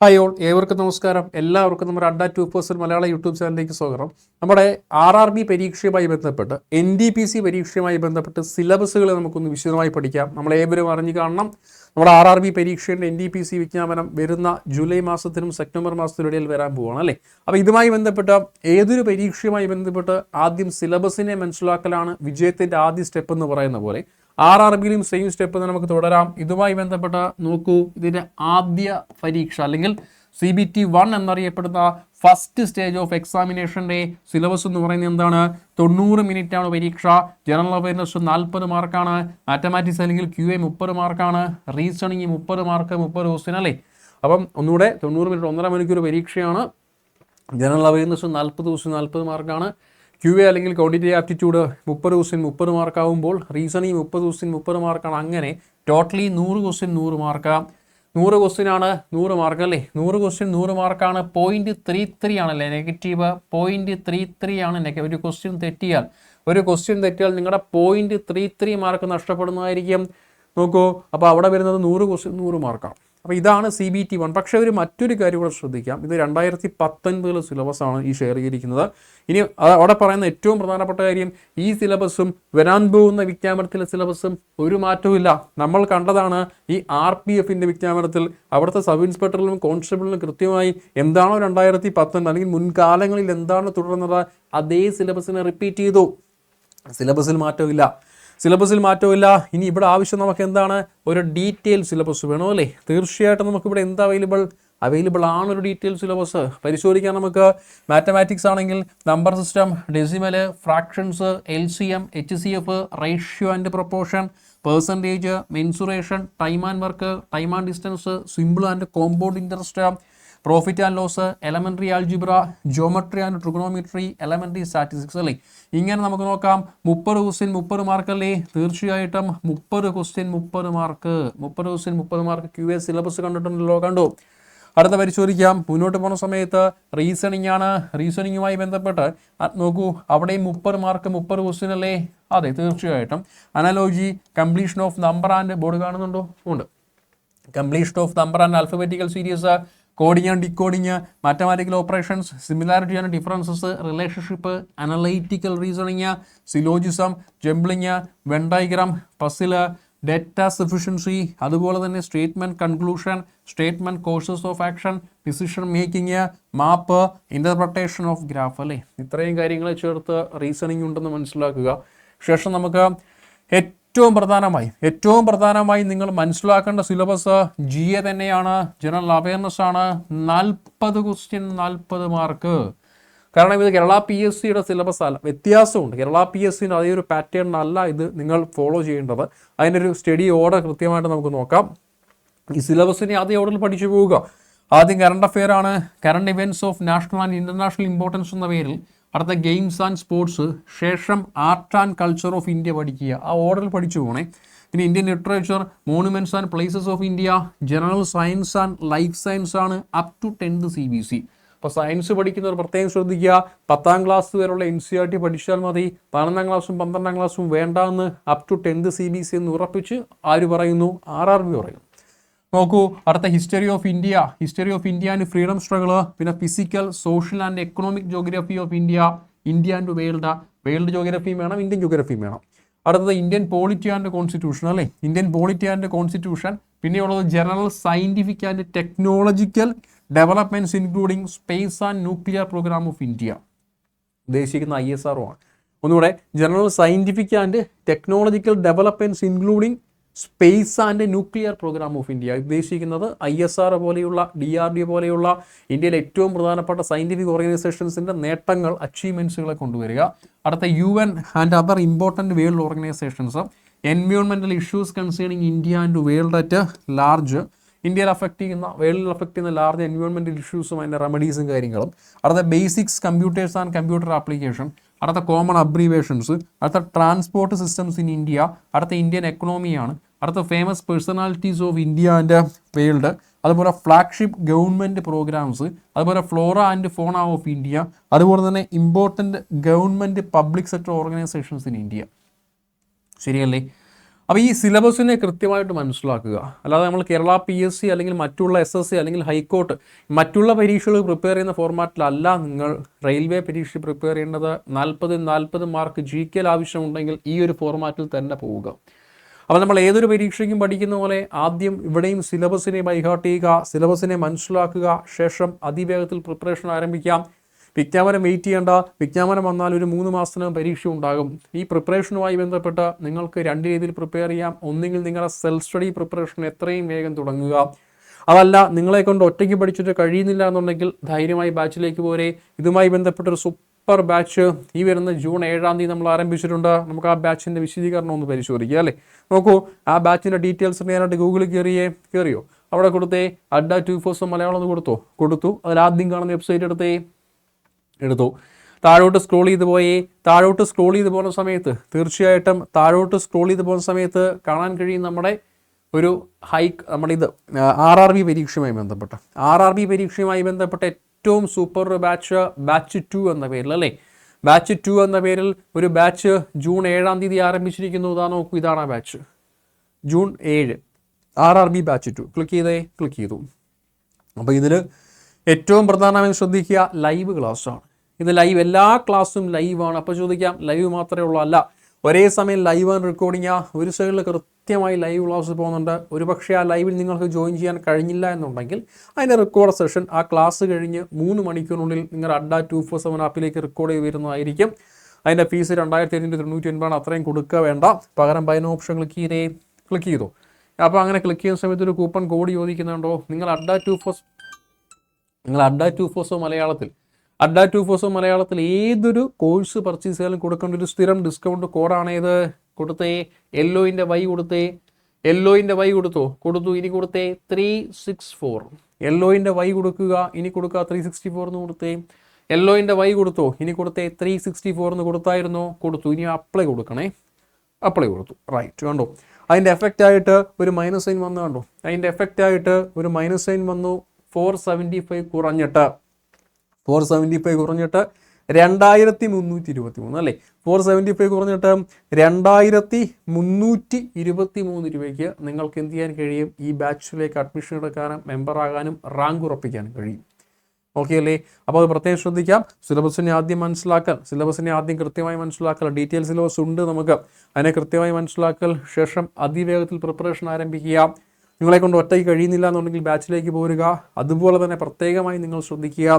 Hi all, ഏവർക്കും നമസ്കാരം. എല്ലാവർക്കും നമ്മുടെ അഡ്ഡ 2% മലയാള യൂട്യൂബ് ചാനലിലേക്ക് സ്വാഗതം. നമ്മുടെ RRB പരീക്ഷയുമായി ബന്ധപ്പെട്ട് NDPC പരീക്ഷയുമായി ബന്ധപ്പെട്ട് സിലബസുകൾ നമുക്കൊന്ന് വിശദമായി പഠിക്കാം. നമ്മളേവരും അറിഞ്ഞു കാണണം. നമ്മുടെ RRB പരീക്ഷയുടെ NDPC വിജ്ഞാപനം വരുന്ന ജൂലൈ മാസത്തിനും സെപ്റ്റംബർ മാസത്തിനും ഇടയിൽ വരാൻ പോവുകയാണ് അല്ലേ. അപ്പോൾ ഇതുമായി ബന്ധപ്പെട്ട ഏതൊരു പരീക്ഷയുമായി ബന്ധപ്പെട്ട് ആദ്യം സിലബസിനെ മനസ്സിലാക്കലാണ് വിജയത്തിൻ്റെ ആദ്യ സ്റ്റെപ്പ് എന്ന് പറയുന്ന പോലെ RRBയിലും സെയിം സ്റ്റെപ്പ് നമുക്ക് തുടരാം. ഇതുമായി ബന്ധപ്പെട്ട് നോക്കൂ, ഇതിൻ്റെ ആദ്യ പരീക്ഷ അല്ലെങ്കിൽ CBT 1 എന്നറിയപ്പെടുന്ന ഫസ്റ്റ് സ്റ്റേജ് ഓഫ് എക്സാമിനേഷൻ്റെ സിലബസ് എന്ന് പറയുന്നത് എന്താണ്? 90 മിനിറ്റാണ് പരീക്ഷ. ജനറൽ അവയർനെസ് 40 മാർക്കാണ്, മാത്തമാറ്റിക്സ് അല്ലെങ്കിൽ QA 30 മാർക്കാണ്, റീസണിങ് 30 മാർക്ക്, 30 ക്വസ്റ്റ്യൻ അല്ലേ. അപ്പം ഒന്നുകൂടെ 90 മിനിറ്റ് 1.5 മണിക്കൂർ പരീക്ഷയാണ്. ജനറൽ അവയർനെസ് 40 ക്വസ്റ്റ്യൻ 40 മാർക്കാണ്. QA അല്ലെങ്കിൽ ക്വാണ്ടിറ്റേറ്റീവ് ആപ്റ്റിറ്റ്യൂഡ് 30 ക്വസ്റ്റ്യൻ 30 മാർക്കാവുമ്പോൾ റീസണിങ് 30 ക്വസ്റ്റ്യൻ 30 മാർക്കാണ്. അങ്ങനെ ടോട്ടലി 100 ക്വസ്റ്റ്യൻ 100 മാർക്ക്. 100 ക്വസ്റ്റ്യനാണ് 100 മാർക്ക് അല്ലേ. 100 ക്വസ്റ്റ്യൻ 100 മാർക്കാണ്. 0.33 ആണല്ലേ നെഗറ്റീവ്. 0.33 ആണ് ഒരു ക്വസ്റ്റ്യൻ തെറ്റിയാൽ നിങ്ങളുടെ 0.33 മാർക്ക് നഷ്ടപ്പെടുന്നതായിരിക്കും. നോക്കൂ, അപ്പോൾ അവിടെ വരുന്നത് 100 ക്വസ്റ്റ്യൻ 100 മാർക്കാണ്. അപ്പോൾ ഇതാണ് CBT 1. പക്ഷേ ഒരു മറ്റൊരു കാര്യം കൂടെ ശ്രദ്ധിക്കാം. ഇത് 2019 സിലബസാണ് ഈ ഷെയർ ചെയ്തിരിക്കുന്നത്. ഇനി അവിടെ പറയുന്ന ഏറ്റവും പ്രധാനപ്പെട്ട കാര്യം, ഈ സിലബസും വരാൻ പോകുന്ന വിജ്ഞാപനത്തിലെ സിലബസും ഒരു മാറ്റവും. നമ്മൾ കണ്ടതാണ് ഈ RPFൻ്റെ വിജ്ഞാപനത്തിൽ അവിടുത്തെ സബ് ഇൻസ്പെക്ടറിലും കോൺസ്റ്റബിളിലും കൃത്യമായി എന്താണോ 2019 അല്ലെങ്കിൽ മുൻകാലങ്ങളിൽ എന്താണ് തുടർന്നത് അതേ സിലബസിനെ റിപ്പീറ്റ് ചെയ്തു. സിലബസിൽ മാറ്റമില്ല. ഇനി ഇവിടെ ആവശ്യം നമുക്ക് എന്താണ്? ഒരു ഡീറ്റെയിൽ സിലബസ് വേണോ അല്ലേ. തീർച്ചയായിട്ടും നമുക്കിവിടെ എന്താ അവൈലബിൾ ആണ് ഒരു ഡീറ്റെയിൽ സിലബസ്. പരിശോധിക്കാൻ നമുക്ക് മാത്തമാറ്റിക്സ് ആണെങ്കിൽ number system, decimal, fractions, LCM, HCF, ratio and proportion, percentage, mensuration, time and work, time and distance, simple and compound interest, profit and loss, elementary algebra, geometry and trigonometry, elementary statistics അല്ലേ. ഇങ്ങനെ നമുക്ക് നോക്കാം. 30 question 30 mark അല്ലേ. തീർച്ചയായിട്ടും 30 question 30 mark QA syllabus കണ്ടു. അടുത്ത പരിശോധിക്കാം. മുന്നോട്ട് പോകുന്ന സമയത്ത് റീസണിങ് ആണ്. റീസണിങ്ങുമായി ബന്ധപ്പെട്ട് നോക്കൂ, അവിടെയും 30 മാർക്ക് 30 ക്വസ്റ്റ്യൻ അല്ലേ. അതെ, തീർച്ചയായിട്ടും. Analogy, completion of number and board കാണുന്നുണ്ടോ? ഉണ്ട്. Completion of number and alphabetical series, coding and decoding, mathematical operations, similarity and differences, relationship, analytical reasoning, syllogism, jumbling, Venn diagram, puzzle, data sufficiency, അതുപോലെ തന്നെ statement conclusion, statement courses of action, decision making, map, interpretation of graph അല്ലേ. ഇത്രയും കാര്യങ്ങൾ ചേർത്ത് reasoning ഉണ്ടെന്ന് മനസ്സിലാക്കുക. ശേഷം നമുക്ക് ഏറ്റവും പ്രധാനമായി നിങ്ങൾ മനസ്സിലാക്കേണ്ട സിലബസ് GA തന്നെയാണ്. ജനറൽ അവയർനെസ് ആണ്. 40 ക്വസ്റ്റ്യൻ 40 മാർക്ക്. കാരണം ഇത് കേരള PSCയുടെ സിലബസ് അല്ല, വ്യത്യാസമുണ്ട്. കേരള PSCൻ്റെ അതേ ഒരു പാറ്റേൺ അല്ല ഇത് നിങ്ങൾ ഫോളോ ചെയ്യേണ്ടത്. അതിൻ്റെ ഒരു സ്റ്റഡി ഓർഡർ കൃത്യമായിട്ട് നമുക്ക് നോക്കാം. ഈ സിലബസിനെ ആദ്യം ഓർഡറിൽ പഠിച്ചു പോവുക. ആദ്യം കറണ്ട് അഫെയർ ആണ്. Current events of national and international importance എന്ന പേരിൽ. അടുത്ത ഗെയിംസ് ആൻഡ് സ്പോർട്സ്. ശേഷം art and culture of India പഠിക്കുക. ആ ഓർഡറിൽ പഠിച്ചു പോകണേ. പിന്നെ Indian literature, monuments and places of India, general science and life science ആണ് അപ് ടു 10th CBC. അപ്പോൾ സയൻസ് പഠിക്കുന്നവർ പ്രത്യേകം ശ്രദ്ധിക്കുക. 10ാം ക്ലാസ് വരെയുള്ള NCERT പഠിച്ചാൽ മതി. 11ാം ക്ലാസ്സും 12ാം ക്ലാസ്സും വേണ്ടാന്ന് അപ് ടു 10th CBC എന്ന് ഉറപ്പിച്ച് ആര് പറയുന്നു? RRB പറയുന്നു. നോക്കൂ, അടുത്ത history of India and freedom struggle, പിന്നെ physical, social and economic geography of India and world ജോഗ്രഫിയും വേണം, ഇന്ത്യൻ ജോഗ്രഫിയും വേണം. അടുത്തത് ഇന്ത്യൻ പോളിറ്റി ആൻഡ് കോൺസ്റ്റിറ്റ്യൂഷൻ അല്ലേ. Indian polity and constitution. പിന്നെയുള്ളത് general scientific and technological developments including space and nuclear program of India. ഉദ്ദേശിക്കുന്ന ISRO ആണ്. ഒന്നുകൂടെ, general scientific and technological developments including space and nuclear program of India. ഉദ്ദേശിക്കുന്നത് ISRO പോലെയുള്ള, DRDO പോലെയുള്ള ഇന്ത്യയിലെ ഏറ്റവും പ്രധാനപ്പെട്ട സയൻറ്റിഫിക് ഓർഗനൈസേഷൻസിൻ്റെ നേട്ടങ്ങൾ, അച്ചീവ്മെൻറ്റ്സുകളെ കൊണ്ടുവരിക. അടുത്ത UN and other important world organisations, environmental issues concerning India and world at large. വേൾഡിൽ അഫക്റ്റ് ചെയ്യുന്ന ലാർജ് എൻവയോൺമെൻറ്റൽ ഇഷ്യൂസും അതിൻ്റെ റെമഡീസും കാര്യങ്ങളും. അടുത്ത basics computers and computer application. അടുത്ത കോമൺ അബ്രീവേഷൻസ്. അടുത്ത ട്രാൻസ്പോർട്ട് സിസ്റ്റംസ് ഇൻ ഇന്ത്യ. അടുത്ത ഇന്ത്യൻ എക്കണോമിയാണ്. അടുത്ത famous personalities of India and world. അതുപോലെ ഫ്ലാഗ്ഷിപ്പ് ഗവൺമെൻറ് പ്രോഗ്രാംസ്. അതുപോലെ ഫ്ലോറ ആൻഡ് ഫോണ ഓഫ് ഇന്ത്യ. അതുപോലെ തന്നെ important government public sector organisations in India. ശരിയല്ലേ? അപ്പോൾ ഈ സിലബസിനെ കൃത്യമായിട്ട് മനസ്സിലാക്കുക. അല്ലാതെ നമ്മൾ കേരള PSC അല്ലെങ്കിൽ മറ്റുള്ള SSC അല്ലെങ്കിൽ ഹൈക്കോർട്ട് മറ്റുള്ള പരീക്ഷകൾ പ്രിപ്പയർ ചെയ്യുന്ന ഫോർമാറ്റിലല്ല നിങ്ങൾ റെയിൽവേ പരീക്ഷ പ്രിപ്പയർ ചെയ്യേണ്ടത്. 40 മാർക്ക് GK ആവശ്യമുണ്ടെങ്കിൽ ഈ ഒരു ഫോർമാറ്റിൽ തന്നെ പോവുക. അപ്പോൾ നമ്മൾ ഏതൊരു പരീക്ഷയ്ക്കും പഠിക്കുന്ന പോലെ ആദ്യം ഇവിടെയും സിലബസിനെ ബൈഹാർട്ട് ചെയ്യുക, സിലബസിനെ മനസ്സിലാക്കുക, ശേഷം അതിവേഗത്തിൽ പ്രിപ്പറേഷൻ ആരംഭിക്കാം. വിജ്ഞാപനം വെയിറ്റ് ചെയ്യേണ്ട. വിജ്ഞാപനം വന്നാൽ ഒരു 3 മാസത്തിനകം പരീക്ഷ ഉണ്ടാകും. ഈ പ്രിപ്പറേഷനുമായി ബന്ധപ്പെട്ട് നിങ്ങൾക്ക് 2 രീതിയിൽ പ്രിപ്പയർ ചെയ്യാം. ഒന്നുകിൽ നിങ്ങളുടെ സെൽഫ് സ്റ്റഡി പ്രിപ്പറേഷൻ എത്രയും വേഗം തുടങ്ങുക. അതല്ല നിങ്ങളെ കൊണ്ട് ഒറ്റയ്ക്ക് പഠിച്ചിട്ട് കഴിയുന്നില്ല എന്നുണ്ടെങ്കിൽ ധൈര്യമായി ബാച്ചിലേക്ക് പോരെ. ഇതുമായി ബന്ധപ്പെട്ടൊരു സൂപ്പർ ബാച്ച് ഈ വരുന്ന ജൂൺ 7-ാം തീയതി നമ്മൾ ആരംഭിച്ചിട്ടുണ്ട്. നമുക്ക് ആ ബാച്ചിൻ്റെ വിശദീകരണം ഒന്ന് പരിശോധിക്കുക അല്ലേ. നോക്കൂ, ആ ബാച്ചിൻ്റെ ഡീറ്റെയിൽസ് അറിയാനായിട്ട് ഗൂഗിളിൽ കയറിയോ? അവിടെ കൊടുത്തേ അഡ്ഡ 247 മലയാളം എന്ന് കൊടുത്തു. അതിലാദ്യം കാണുന്ന വെബ്സൈറ്റ് എടുത്തു. താഴോട്ട് സ്ക്രോൾ ചെയ്ത് പോകുന്ന സമയത്ത് തീർച്ചയായിട്ടും കാണാൻ കഴിയും നമ്മുടെ ഒരു നമ്മുടെ ഇത് RRB പരീക്ഷയുമായി ബന്ധപ്പെട്ട ഏറ്റവും സൂപ്പർ ബാച്ച് 2 എന്ന പേരിൽ അല്ലേ. ബാച്ച് 2 എന്ന പേരിൽ ഒരു ബാച്ച് ജൂൺ 7-ാം തീയതി ആരംഭിച്ചിരിക്കുന്നു. നോക്കൂ, ഇതാണ് ആ batch. June 7 RRB batch 2 click ചെയ്തു. അപ്പോൾ ഇതിൽ ഏറ്റവും പ്രധാനമായി ശ്രദ്ധിക്കുക, ലൈവ് ക്ലാസ്സാണ്. ഇത് എല്ലാ ക്ലാസ്സും ലൈവാണ്. അപ്പോൾ ചോദിക്കാം, ലൈവ് മാത്രമേ ഉള്ളൂ? അല്ല, ഒരേ സമയം ലൈവ് ആൻഡ് റെക്കോർഡിംഗ്. ഒരു സൈഡിൽ കൃത്യമായി ലൈവ് ക്ലാസ് പോകുന്നുണ്ട്. ഒരു പക്ഷേ ആ ലൈവിൽ നിങ്ങൾക്ക് ജോയിൻ ചെയ്യാൻ കഴിഞ്ഞില്ല എന്നുണ്ടെങ്കിൽ അതിൻ്റെ റെക്കോർഡ് സെഷൻ ആ ക്ലാസ് കഴിഞ്ഞ് 3 മണിക്കൂറിനുള്ളിൽ നിങ്ങൾ അഡ്ഡ 247 ആപ്പിലേക്ക് റെക്കോർഡ് ചെയ്ത് വരുന്നതായിരിക്കും. അതിൻ്റെ ഫീസ് 2799 അത്രയും കൊടുക്കുക വേണ്ട. പകരം ബൈ നോ ഓപ്ഷൻ ക്ലിക്ക് ചെയ്തു. അപ്പോൾ അങ്ങനെ ക്ലിക്ക് ചെയ്യുന്ന സമയത്ത് ഒരു കൂപ്പൺ കോഡ് ചോദിക്കുന്നുണ്ടോ? നിങ്ങൾ അഡ്ഡ 247 മലയാളത്തിൽ ഏതൊരു കോഴ്സ് പർച്ചേസ് ചെയ്യാനും കൊടുക്കേണ്ട ഒരു സ്ഥിരം ഡിസ്കൗണ്ട് കോഡാണ് ഇത്. കൊടുത്തേ എല്ലോയിൻ്റെ വൈ കൊടുത്തു. ഇനി കൊടുത്തേ 364. എല്ലോയിൻ്റെ വൈ കൊടുക്കുക, ഇനി കൊടുക്കുക 364 എന്ന് കൊടുത്തേ. എല്ലോയിൻ്റെ വൈ കൊടുത്തോ, ഇനി കൊടുത്തേ 364 എന്ന് കൊടുത്തു. ഇനി അപ്ലൈ കൊടുക്കണേ. അപ്ലൈ കൊടുത്തു. റൈറ്റ്, കണ്ടോ? അതിൻ്റെ എഫക്റ്റ് ആയിട്ട് ഒരു മൈനസ് സൈൻ വന്നു. കണ്ടോ? അതിൻ്റെ എഫക്റ്റ് ആയിട്ട് ഒരു മൈനസ് സൈൻ വന്നു. 475 കുറഞ്ഞിട്ട് 2323 അല്ലേ. 475 കുറഞ്ഞിട്ട് 2323 രൂപയ്ക്ക് നിങ്ങൾക്ക് എന്ത് ചെയ്യാൻ കഴിയും? ഈ ബാച്ചിലേക്ക് അഡ്മിഷൻ എടുക്കാനും മെമ്പറാകാനും റാങ്ക് ഉറപ്പിക്കാനും കഴിയും. ഓക്കെ അല്ലേ? അപ്പോൾ അത് പ്രത്യേകം ശ്രദ്ധിക്കാം. സിലബസിനെ ആദ്യം കൃത്യമായി മനസ്സിലാക്കൽ. ഡീറ്റെയിൽ സിലബസ് ഉണ്ട് നമുക്ക്. അതിനെ കൃത്യമായി മനസ്സിലാക്കൽ, ശേഷം അതിവേഗത്തിൽ പ്രിപ്പറേഷൻ ആരംഭിക്കുക. നിങ്ങളെ കൊണ്ട് ഒറ്റയ്ക്ക് കഴിയുന്നില്ല എന്നുണ്ടെങ്കിൽ ബാച്ചിലേക്ക് പോരുക. അതുപോലെ തന്നെ പ്രത്യേകമായി നിങ്ങൾ ശ്രദ്ധിക്കുക.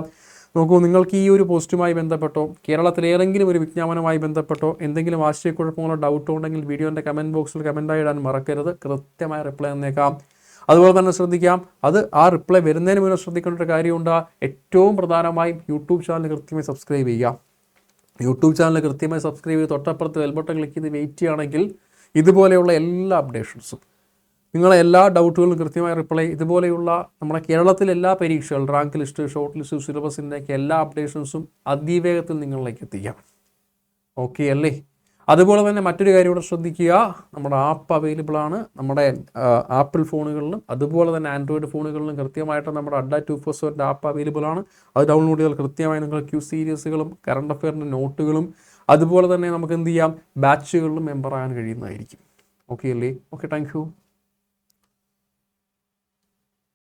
നോക്കൂ, നിങ്ങൾക്ക് ഈ ഒരു പോസ്റ്റുമായി ബന്ധപ്പെട്ടോ കേരളത്തിൽ ഏതെങ്കിലും ഒരു വിജ്ഞാപനവുമായി ബന്ധപ്പെട്ടോ എന്തെങ്കിലും ആശയക്കുഴപ്പങ്ങളോ ഡൗട്ടോ ഉണ്ടെങ്കിൽ വീഡിയോൻ്റെ കമൻറ്റ് ബോക്സിൽ കമൻറ്റായി ഇടാൻ മറക്കരുത്. കൃത്യമായ റിപ്ലൈ തന്നേക്കാം. അതുപോലെ തന്നെ ശ്രദ്ധിക്കാം, ആ റിപ്ലൈ വരുന്നതിന് മുന്നേ ശ്രദ്ധിക്കേണ്ട ഒരു കാര്യമുണ്ട്. ഏറ്റവും പ്രധാനമായും യൂട്യൂബ് ചാനൽ കൃത്യമായി സബ്സ്ക്രൈബ് ചെയ്യുക. തൊട്ടപ്പുറത്ത് ബെൽ ബട്ടൺ ക്ലിക്ക് ചെയ്ത് വെയിറ്റ് ചെയ്യുകയാണെങ്കിൽ ഇതുപോലെയുള്ള എല്ലാ അപ്ഡേഷൻസും, നിങ്ങളെ എല്ലാ ഡൗട്ടുകളും കൃത്യമായി റിപ്ലൈ, ഇതുപോലെയുള്ള നമ്മുടെ കേരളത്തിലെ എല്ലാ പരീക്ഷകൾ, റാങ്ക് ലിസ്റ്റ്, ഷോർട്ട് ലിസ്റ്റ്, സിലബസിൻ്റെയൊക്കെ എല്ലാ അപ്ഡേഷൻസും അതിവേഗത്തിൽ നിങ്ങളിലേക്ക് എത്തിക്കാം. ഓക്കെ അല്ലേ? അതുപോലെ തന്നെ മറ്റൊരു കാര്യം കൂടെ ശ്രദ്ധിക്കുക, നമ്മുടെ ആപ്പ് അവൈലബിൾ ആണ്. നമ്മുടെ ആപ്പിൾ ഫോണുകളിലും അതുപോലെ തന്നെ ആൻഡ്രോയിഡ് ഫോണുകളിലും കൃത്യമായിട്ട് നമ്മുടെ അഡ്ഡ 247 ആപ്പ് അവൈലബിൾ ആണ്. അത് ഡൗൺലോഡ് ചെയ്താൽ കൃത്യമായി നിങ്ങൾ ക്യൂ സീരീസുകളും കറണ്ട് അഫെയറിൻ്റെ നോട്ടുകളും അതുപോലെ തന്നെ നമുക്ക് എന്ത് ചെയ്യാം, ബാച്ചുകളിലും മെമ്പർ ആകാൻ കഴിയുന്നതായിരിക്കും. ഓക്കെ അല്ലേ? Okay, thank you.